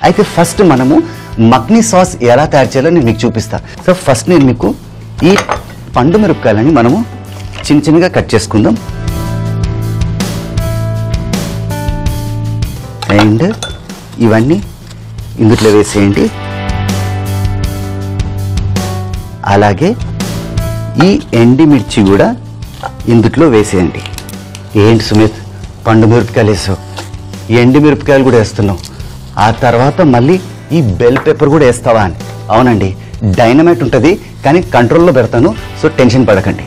అయితే ఫస్ట్ మనము మక్ని సాస్ ఎలా తయారు చేయాలో నేను మీకు చూపిస్తా. సో ఫస్ట్ నేను మీకు ఈ పండు మిరపకాయలని మనము చిన్న చిన్నగా కట్ చేసుకుందాం. అండ్ ఇవన్నీ ఇందులో వేసేయండి. అలాగే ఈ ఎండిమిర్చి కూడా ఇందులో వేసేయండి. ఏంటి సుమిత్, పండు మిరపకాయలు వేసావు, ఎండి మిరపకాయలు కూడా వేస్తున్నావు, ఆ తర్వాత మళ్ళీ ఈ బెల్ పెప్పర్ కూడా వేస్తావా అని? అవునండి, డైనమైట్ ఉంటుంది కానీ కంట్రోల్లో పెడతాను, సో టెన్షన్ పడకండి.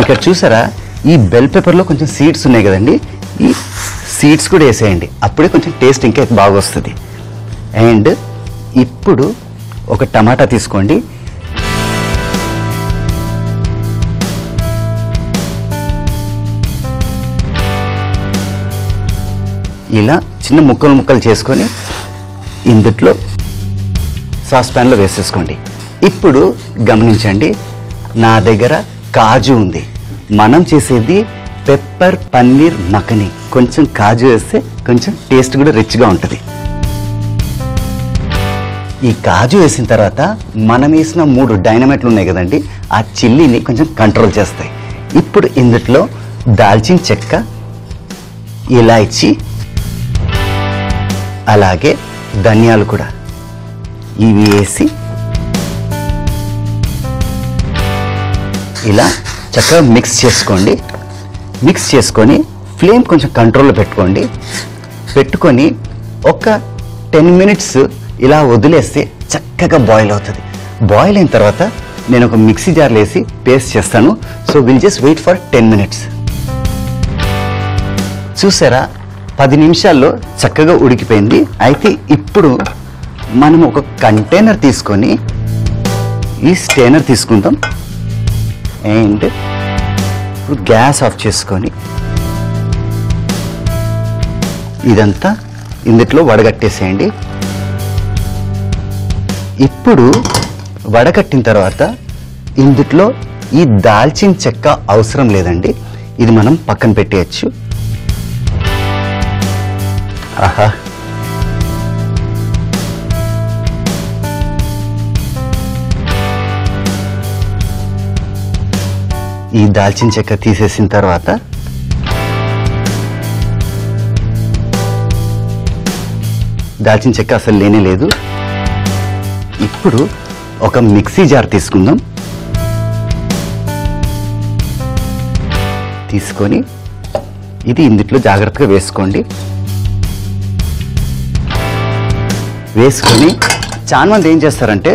ఇక్కడ చూసారా, ఈ బెల్ పెప్పర్లో కొంచెం సీడ్స్ ఉన్నాయి కదండి, ఈ సీడ్స్ కూడా వేసేయండి. అప్పుడే కొంచెం టేస్ట్ ఇంకా బాగా వస్తుంది. అండ్ ఇప్పుడు ఒక టమాటా తీసుకోండి. ఇలా చిన్న ముక్కలు ముక్కలు చేసుకొని ఇందులో సాస్ ప్యాన్లో వేసేసుకోండి. ఇప్పుడు గమనించండి, నా దగ్గర కాజు ఉంది. మనం చేసేది పెప్పర్ పన్నీర్ మఖని. కొంచెం కాజు వేస్తే కొంచెం టేస్ట్ కూడా రిచ్గా ఉంటుంది. ఈ కాజు వేసిన తర్వాత మనం వేసిన 3 డైనమైట్లు ఉన్నాయి కదండి, ఆ చిల్లీని కొంచెం కంట్రోల్ చేస్తాయి. ఇప్పుడు ఇందులో దాల్చిన చెక్క, ఇలాచీ, అలాగే ధనియాలు కూడా ఇవి వేసి ఇలా చక్కగా మిక్స్ చేసుకోండి. మిక్స్ చేసుకొని ఫ్లేమ్ కొంచెం కంట్రోల్లో పెట్టుకోండి. పెట్టుకొని ఒక 10 మినిట్స్ ఇలా వదిలేస్తే చక్కగా బాయిల్ అవుతుంది. బాయిల్ అయిన తర్వాత నేను ఒక మిక్సీ జార్లో వేసి పేస్ట్ చేస్తాను. So will just wait for 10 minutes. చూసారా, 10 నిమిషాల్లో చక్కగా ఉడికిపోయింది. అయితే ఇప్పుడు మనం ఒక కంటైనర్ తీసుకొని ఈ స్టెయినర్ తీసుకుందాం. అండ్ ఇప్పుడు గ్యాస్ ఆఫ్ చేసుకొని ఇదంతా ఇందులో వడగట్టేసేయండి. ఇప్పుడు వడగట్టిన తర్వాత ఇందులో ఈ దాల్చిన చెక్క అవసరం లేదండి, ఇది మనం పక్కన పెట్టేయచ్చు. ఆహా, ఈ దాల్చిన చెక్క తీసేసిన తర్వాత దాల్చిన చెక్క అసలు లేనే లేదు. ఇప్పుడు ఒక మిక్సీ జార్ తీసుకుందాం. తీసుకొని ఇది ఇందులో జాగ్రత్తగా వేసుకోండి. వేసుకొని చాలా మంది ఏం చేస్తారంటే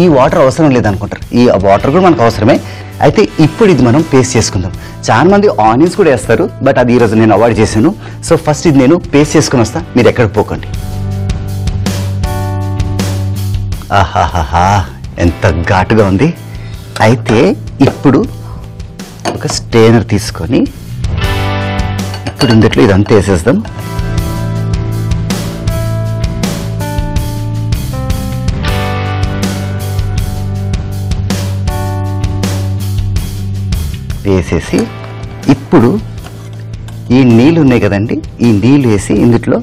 ఈ వాటర్ అవసరం లేదనుకుంటారు. ఈ వాటర్ కూడా మనకు అవసరమే. అయితే ఇప్పుడు ఇది మనం పేస్ట్ చేసుకుందాం. చాలా మంది ఆనియన్స్ కూడా వేస్తారు, బట్ అది ఈరోజు నేను అవాయిడ్ చేశాను. సో ఫస్ట్ ఇది నేను పేస్ట్ చేసుకుని వస్తా, మీరు ఎక్కడికి పోకండి. ఆహాహా, ఎంత ఘాటుగా ఉంది. అయితే ఇప్పుడు ఒక స్టెయినర్ తీసుకొని ఇప్పుడు ఇందులో ఇదంతా వేసేద్దాం. వేసేసి ఇప్పుడు ఈ నీళ్ళు ఉన్నాయి కదండి, ఈ నీళ్ళు వేసి ఇందులో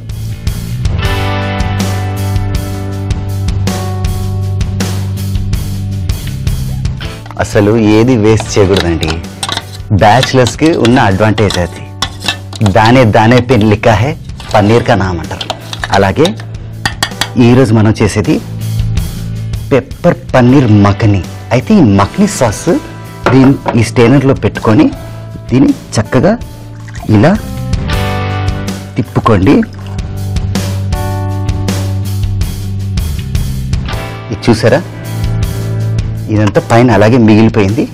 అసలు ఏది వేస్ట్ చేయకూడదండి. బ్యాచిలర్స్కి ఉన్న అడ్వాంటేజ్ అది. దానే దానే పెన్ లిఖా హై పన్నీర్ కా నామ్ అంటారు. అలాగే ఈరోజు మనం చేసేది పెప్పర్ పన్నీర్ మఖని. అయితే ఈ మఖని సాస్ ఈ స్టెయినర్లో పెట్టుకొని దీన్ని చక్కగా ఇలా తిప్పుకోండి. ఇది చూసారా, ఇదంతా పైన అలాగే మిగిలిపోయింది.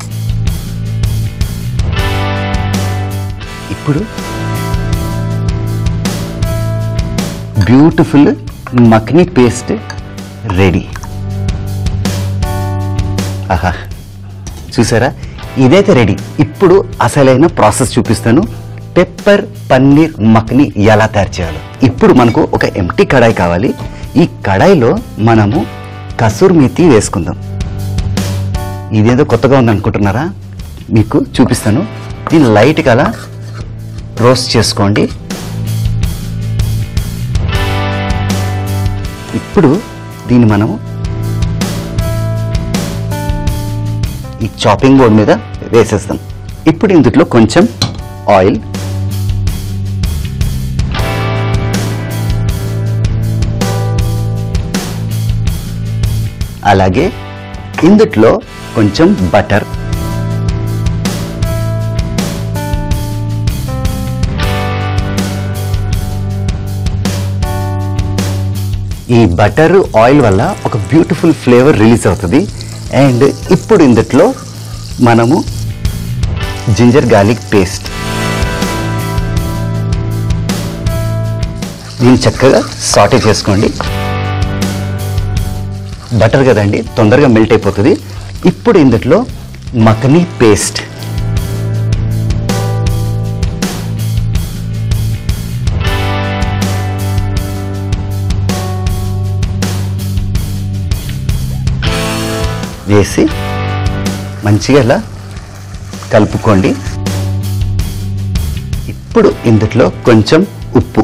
ఇప్పుడు బ్యూటిఫుల్ మఖని పేస్ట్ రెడీ. ఆహా, చూసారా, ఇదైతే రెడీ. ఇప్పుడు అసలైన ప్రాసెస్ చూపిస్తాను, పెప్పర్ పన్నీర్ మఖని ఎలా తయారు చేయాలో. ఇప్పుడు మనకు ఒక ఎంటీ కడాయి కావాలి. ఈ కడాయిలో మనము కసూరి మేతి వేసుకుందాం. ఇదేదో కొత్తగా ఉంది అనుకుంటున్నారా? మీకు చూపిస్తాను. దీన్ని లైట్గా అలా రోస్ట్ చేసుకోండి. ఇప్పుడు దీన్ని మనము ఈ చాపింగ్ బోర్డ్ మీద వేసేస్తాం. ఇప్పుడు ఇందులో కొంచెం ఆయిల్, అలాగే ఇందులో కొంచెం బటర్, ఈ బటర్ ఆయిల్ వల్ల ఒక బ్యూటిఫుల్ ఫ్లేవర్ రిలీజ్ అవుతుంది. అండ్ ఇప్పుడు ఇందులో మనము జింజర్ గార్లిక్ పేస్ట్, దీన్ని చక్కగా సాటే చేసుకోండి. బటర్ కదండి, తొందరగా మెల్ట్ అయిపోతుంది. ఇప్పుడు ఇందులో మఖనీ పేస్ట్, వేసి మంచిగా ఇలా కలుపుకోండి. ఇప్పుడు ఇందులో కొంచెం ఉప్పు,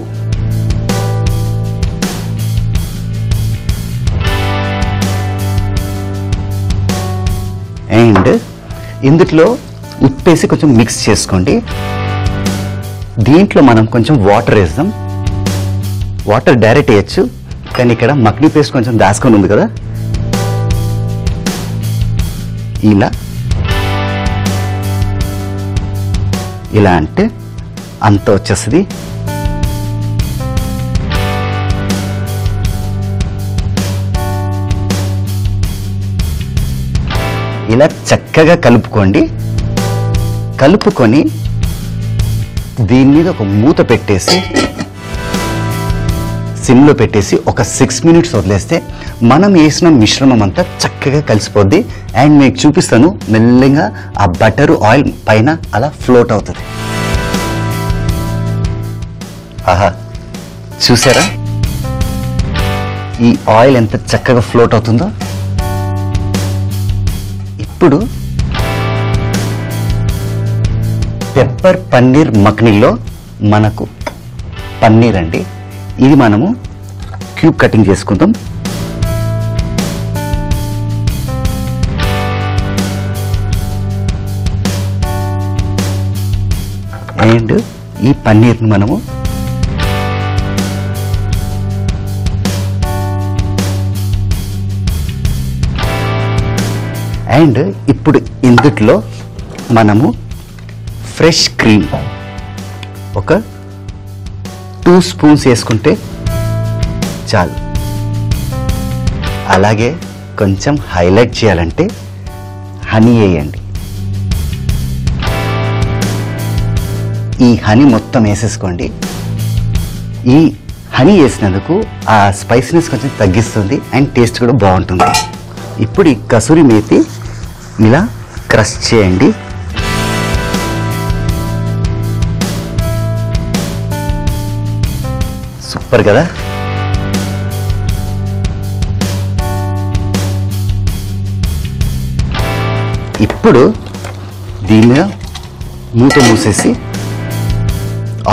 అండ్ ఇందులో ఉప్పు వేసి కొంచెం మిక్స్ చేసుకోండి. దీంట్లో మనం కొంచెం వాటర్ వేద్దాం. వాటర్ డైరెక్ట్ వేయచ్చు, కానీ ఇక్కడ మఖనీ పేస్ట్ కొంచెం దాచుకొని ఉంది కదా, ఇలా అంటే అంత వచ్చేస్తుంది. ఇలా చక్కగా కలుపుకోండి. కలుపుకొని దీని మీద ఒక మూత పెట్టేసి సిమ్లో పెట్టేసి ఒక 6 minutes వదిలేస్తే మనం వేసిన మిశ్రమం అంతా చక్కగా కలిసిపోద్ది. అండ్ మీకు చూపిస్తాను, మెల్లగా ఆ బటర్ ఆయిల్ పైన అలా ఫ్లోట్ అవుతుంది. ఆహా, చూసారా ఈ ఆయిల్ ఎంత చక్కగా ఫ్లోట్ అవుతుందో. ఇప్పుడు పెప్పర్ పన్నీర్ మఖనీలో మనకు పన్నీర్ అండి, ఇది మనము క్యూబ్ కటింగ్ చేసుకుందాం. అండ్ ఈ పన్నీర్ని మనము అండ్ ఇప్పుడు ఇందులో మనము ఫ్రెష్ క్రీమ్ ఒక 2 spoons వేసుకుంటే చాలు. అలాగే కొంచెం హైలైట్ చేయాలంటే హనీ వేయండి. ఈ హనీ మొత్తం వేసేసుకోండి. ఈ హనీ వేసినందుకు ఆ స్పైసీనెస్ కొంచెం తగ్గిస్తుంది అండ్ టేస్ట్ కూడా బాగుంటుంది. ఇప్పుడు ఈ కసూరి మేతి ఇలా క్రష్ చేయండి. సూపర్ కదా. ఇప్పుడు దీన్ని మూత మూసేసి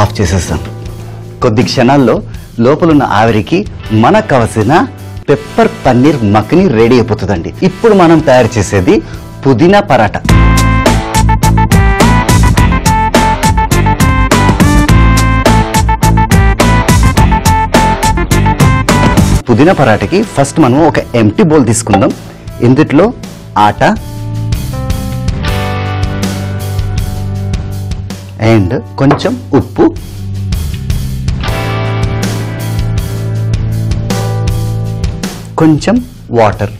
ఆఫ్ చేసేస్తాం. కొద్ది క్షణాల్లో లోపలున్న ఆవిరికి మనకు కావలసిన పెప్పర్ పన్నీర్ మఖనీ రెడీ అయిపోతుందండి. ఇప్పుడు మనం తయారు చేసేది పుదీనా పరాటా. పుదీనా పరాటాకి ఫస్ట్ మనం ఒక ఎంటీ బౌల్ తీసుకుందాం. ఇందులో ఆటా అండ్ కొంచెం ఉప్పు, కొంచెం వాటర్,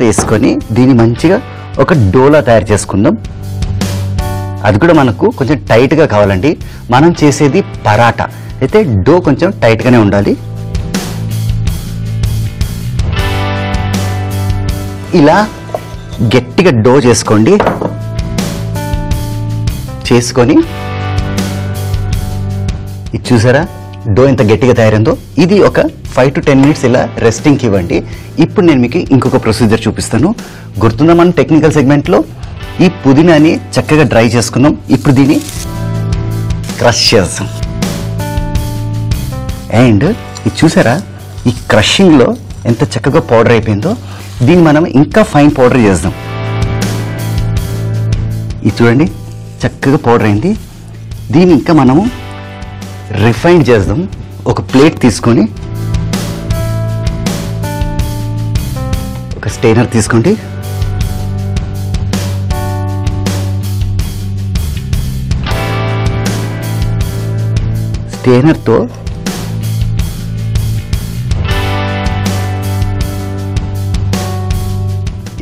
వేసుకొని దీన్ని మంచిగా ఒక డోలా తయారు చేసుకుందాం. అది కూడా మనకు కొంచెం టైట్గా కావాలండి. మనం చేసేది పరాటా అయితే డో కొంచెం టైట్గానే ఉండాలి. ఇలా గట్టిగా డో చేసుకోండి. చేసుకొని ఇది చూసారా డో ఎంత గట్టిగా తయారైందో ఇది ఒక 5 to 10 minutes ఇలా రెస్టింగ్కి ఇవ్వండి. ఇప్పుడు నేను మీకు ఇంకొక ప్రొసీజర్ చూపిస్తాను. గుర్తుందా మనం టెక్నికల్ సెగ్మెంట్లో ఈ పుదీనాని చక్కగా డ్రై చేసుకున్నాం. ఇప్పుడు దీన్ని క్రష్ చేస్తాం. అండ్ ఇది చూసారా, ఈ క్రషింగ్లో ఎంత చక్కగా పౌడర్ అయిపోయిందో. దీన్ని మనం ఇంకా ఫైన్ పౌడర్ చేద్దాం. ఇది చూడండి చక్కగా పౌడర్ అయింది. దీన్ని ఇంకా మనము రిఫైన్ చేద్దాం. ఒక ప్లేట్ తీసుకొని ఒక స్టెయినర్ తీసుకోండి. స్టెయినర్తో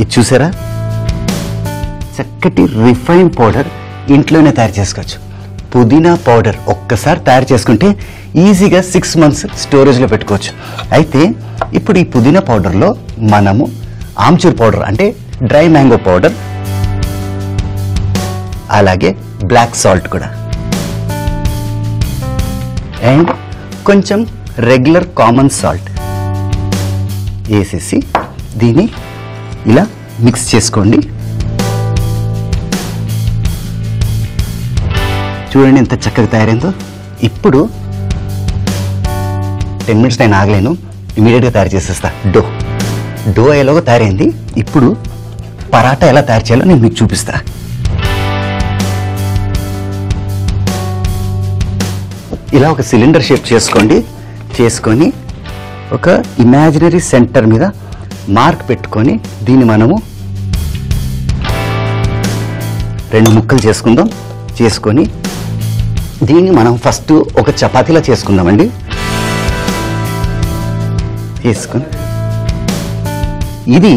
ఇది చూసారా, చక్కటి రిఫైన్ పౌడర్ ఇంట్లోనే తయారు చేసుకోవచ్చు. పుదీనా పౌడర్ ఒక్కసారి తయారు చేసుకుంటే ఈజీగా 6 months స్టోరేజ్లో పెట్టుకోవచ్చు. అయితే ఇప్పుడు ఈ పుదీనా పౌడర్లో మనము ఆమ్చూర్ పౌడర్ అంటే డ్రై మ్యాంగో పౌడర్, అలాగే బ్లాక్ సాల్ట్ కూడా, అండ్ కొంచెం రెగ్యులర్ కామన్ సాల్ట్ వేసేసి దీన్ని ఇలా మిక్స్ చేసుకోండి. చూడండి ఎంత చక్కగా తయారైందో. ఇప్పుడు 10 minutes నేను ఆగలేను, ఇమీడియట్గా తయారు చేసేస్తా. డో ఎలాగో తయారైంది. ఇప్పుడు పరాటా ఎలా తయారు చేయాలో నేను మీకు చూపిస్తా. ఇలా ఒక సిలిండర్ షేప్ చేసుకొని ఒక ఇమాజినరీ సెంటర్ మీద మార్క్ పెట్టుకొని దీన్ని మనము 2 ముక్కలు చేసుకొని దీన్ని మనం ఫస్ట్ ఒక చపాతీలా చేసుకుందామండి. చేసుకొని ఇది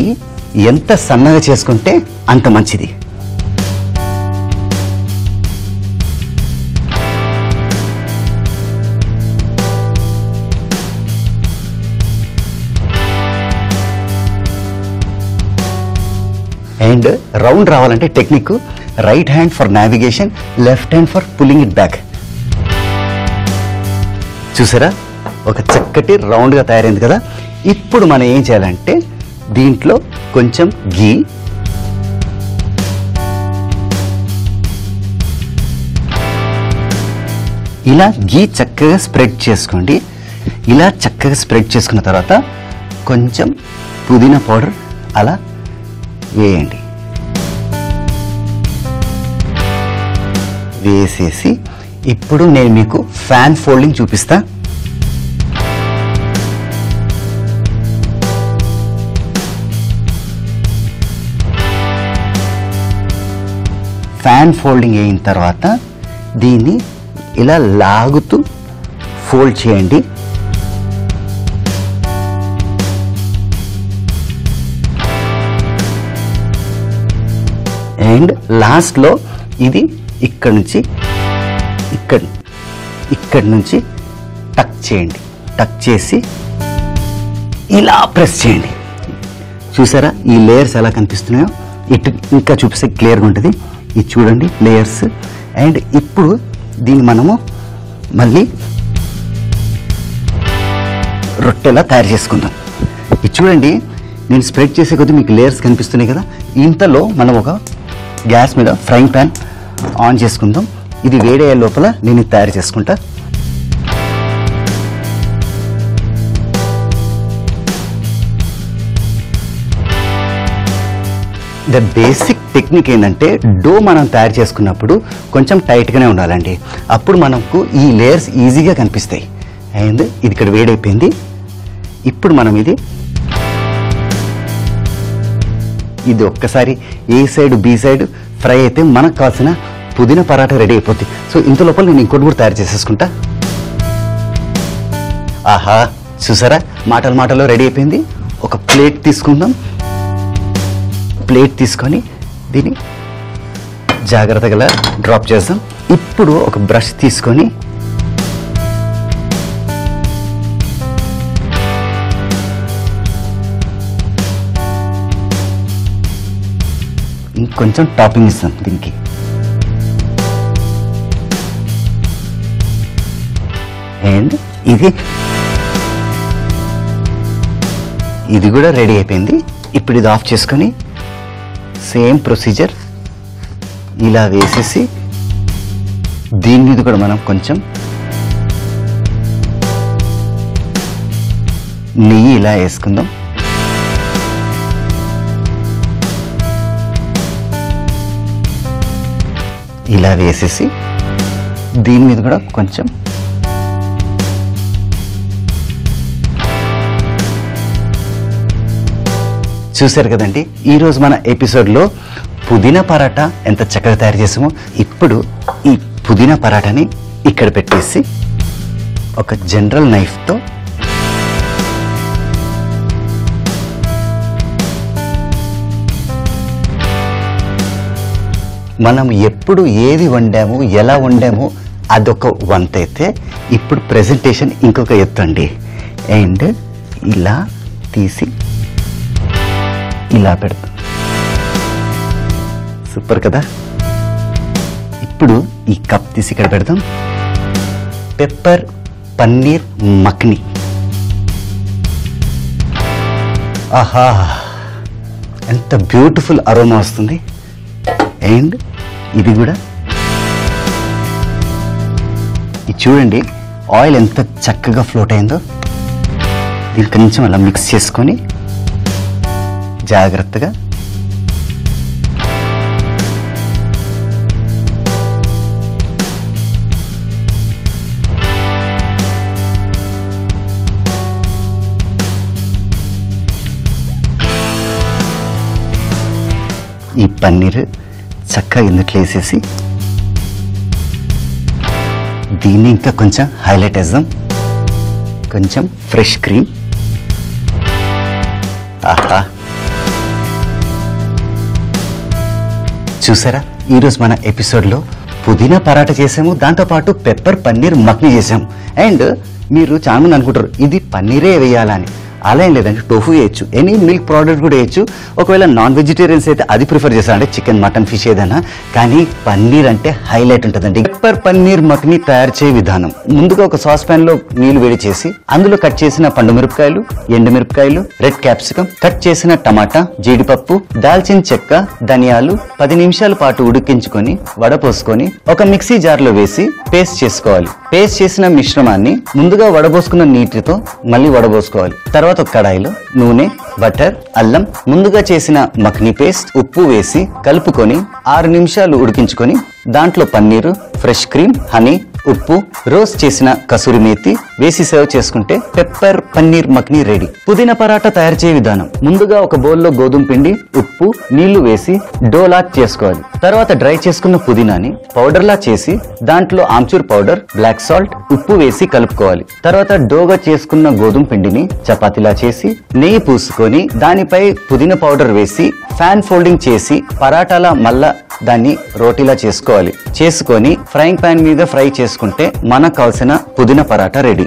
ఎంత సన్నగా చేసుకుంటే అంత మంచిది. అండ్ రౌండ్ రావాలంటే technique right hand for navigation, left hand for pulling it back. చూసారా ఒక చక్కటి రౌండ్గా తయారైంది కదా. ఇప్పుడు మనం ఏం చేయాలంటే దీంట్లో కొంచెం గీ, ఇలా గీ చక్కగా స్ప్రెడ్ చేసుకోండి. ఇలా చక్కగా స్ప్రెడ్ చేసుకున్న తర్వాత కొంచెం పుదీనా పౌడర్ అలా వేయండి. వేసేసి ఇప్పుడు నేను మీకు ఫ్యాన్ ఫోల్డింగ్ చూపిస్తా. ఫ్యాన్ ఫోల్డింగ్ అయిన తర్వాత దీన్ని ఇలా లాగుతూ ఫోల్డ్ చేయండి. అండ్ లాస్ట్లో ఇది ఇక్కడి నుంచి టక్ చేయండి. టక్ చేసి ఇలా ప్రెస్ చేయండి. చూసారా ఈ లేయర్స్ ఎలా కనిపిస్తున్నాయో? ఇటు ఇంకా చూపిస్తే క్లియర్గా ఉంటుంది. ఇది చూడండి లేయర్స్. అండ్ ఇప్పుడు దీన్ని మనము మళ్ళీ రొట్టెలా తయారు చేసుకుందాం. ఇది చూడండి నేను స్ప్రెడ్ చేసే కొద్దీ మీకు లేయర్స్ కనిపిస్తున్నాయి కదా. ఇంతలో మనం ఒక గ్యాస్ మీద ఫ్రైయింగ్ ప్యాన్ ఆన్ చేసుకుందాం. ఇది వేడయ్యే లోపల నేను ఇది తయారు చేసుకుంటా. ద బేసిక్ టెక్నిక్ ఏంటంటే డో మనం తయారు చేసుకున్నప్పుడు కొంచెం టైట్గానే ఉండాలండి. అప్పుడు మనకు ఈ లేయర్స్ ఈజీగా కనిపిస్తాయి. అండ్ ఇది ఇక్కడ వేడైపోయింది. ఇప్పుడు మనం ఇది ఒక్కసారి ఏ సైడ్ బి సైడ్ ఫ్రై అయితే మనకు కావాల్సిన పుదీనా పరాటా రెడీ అయిపోద్ది. సో ఇంత లోపల నేను ఇంకోటి కూడా తయారు చేసేసుకుంటా. ఆహా చూసారా మాటల్లో రెడీ అయిపోయింది. ఒక ప్లేట్ తీసుకుందాం. ప్లేట్ తీసుకొని దీన్ని జాగ్రత్తగా డ్రాప్ చేద్దాం. ఇప్పుడు ఒక బ్రష్ తీసుకొని ఇంకొంచెం టాపింగ్ ఇస్తాం దీనికి. అండ్ ఇది కూడా రెడీ అయిపోయింది. ఇప్పుడు ఇది ఆఫ్ చేసుకొని సేమ్ ప్రొసీజర్ ఇలా వేసేసి దీని మీద కూడా మనం కొంచెం నెయ్యి ఇలా వేసుకుందాం. ఇలా వేసేసి దీని మీద కూడా కొంచెం చూశారు కదండి. ఈరోజు మన ఎపిసోడ్లో పుదీనా పరాటా ఎంత చక్కగా తయారు చేసామో. ఇప్పుడు ఈ పుదీనా పరాటాని ఇక్కడ పెట్టేసి ఒక జనరల్ నైఫ్తో మనం ఎప్పుడు ఏది వండాము, ఎలా వండాము అదొక వంత అయితే, ఇప్పుడు ప్రెజెంటేషన్ ఇంకొక ఎత్తు అండి. అండ్ ఇలా తీసి ఇలా పెడతాం. సూపర్ కదా. ఇప్పుడు ఈ కప్ తీసి ఇక్కడ పెడతాం. పెప్పర్ పన్నీర్ మక్ని. ఆహా, ఎంత బ్యూటిఫుల్ అరోమా వస్తుంది. అండ్ ఇది కూడా ఇది చూడండి, ఆయిల్ ఎంత చక్కగా ఫ్లోట్ అయిందో. దీని కొంచెం అలా మిక్స్ చేసుకొని జాగ్రత్తగా ఈ పన్నీర్ చక్కగా ఇందుట్లో వేసేసి దీన్ని ఇంకా కొంచెం హైలైట్ వేద్దాం. కొంచెం ఫ్రెష్ క్రీమ్. ఆహా, చూసారా, ఈరోజు మన ఎపిసోడ్లో పుదీనా పరాటా చేసాము, దాంతోపాటు పెప్పర్ పన్నీర్ మక్ని చేసాము. అండ్ మీరు చాలా మంది అనుకుంటారు ఇది పన్నీరే వేయాలని. అలా ఏం లేదండి, టోఫు వేయచ్చు, ఎనీ మిల్క్ ప్రోడక్ట్ కూడా వేయచ్చు. ఒకవేళ నాన్ వెజిటేరియన్స్ అయితే అది ప్రిఫర్ చేస్తారు, అంటే చికెన్, మటన్, ఫిష్ ఏదైనా. కానీ పన్నీర్ అంటే హైలైట్ ఉంటుందండి. పెప్పర్ పన్నీర్ మక్ని తయారు చేయ విధానం: ముందుగా ఒక సాస్ పాన్ లో నీళ్లు వేడి చేసి అందులో కట్ చేసిన పండు మిరపకాయలు, ఎండు మిరపకాయలు, రెడ్ క్యాప్సికం, కట్ చేసిన టమాటా, జీడిపప్పు, దాల్చిన చెక్క, ధనియాలు 10 నిమిషాల పాటు ఉడికించుకొని వడపోసుకొని ఒక మిక్సీ జార్ లో వేసి పేస్ట్ చేసుకోవాలి. పేస్ట్ చేసిన మిశ్రమాన్ని ముందుగా వడబోసుకున్న నీటితో మళ్ళీ వడబోసుకోవాలి. తర్వాత ఒక కడాయిలో నూనె, బటర్, అల్లం, ముందుగా చేసిన మక్ని పేస్ట్, ఉప్పు వేసి కలుపుకొని 6 నిమిషాలు ఉడికించుకొని దాంట్లో పన్నీరు, ఫ్రెష్ క్రీమ్, హనీ, ఉప్పు, రోస్ట్ చేసిన కసూరి మేతి వేసి సర్వ్ చేసుకుంటే పెప్పర్ పన్నీర్ మక్ని రెడీ. పుదీనా పరాటా తయారు చేయ విధానం: ముందుగా ఒక బౌల్లో గోధుమ పిండి, ఉప్పు, నీళ్లు వేసి డోలా చేసుకోవాలి. తర్వాత డ్రై చేసుకున్న పుదీనాని పౌడర్ లా చేసి దాంట్లో ఆమ్చూర్ పౌడర్, బ్లాక్ సాల్ట్, ఉప్పు వేసి కలుపుకోవాలి. తర్వాత డోగా చేసుకున్న గోధుమ పిండిని చపాతీలా చేసి నెయ్యి పూసుకొని దానిపై పుదీనా పౌడర్ వేసి ఫ్యాన్ ఫోల్డింగ్ చేసి పరాటాలా మళ్ళా దాన్ని రోటీలా చేసుకొని ఫ్రైయింగ్ పాన్ మీద ఫ్రై చేసుకుంటే మనకు కావాల్సిన పుదీనా పరాటా రెడీ.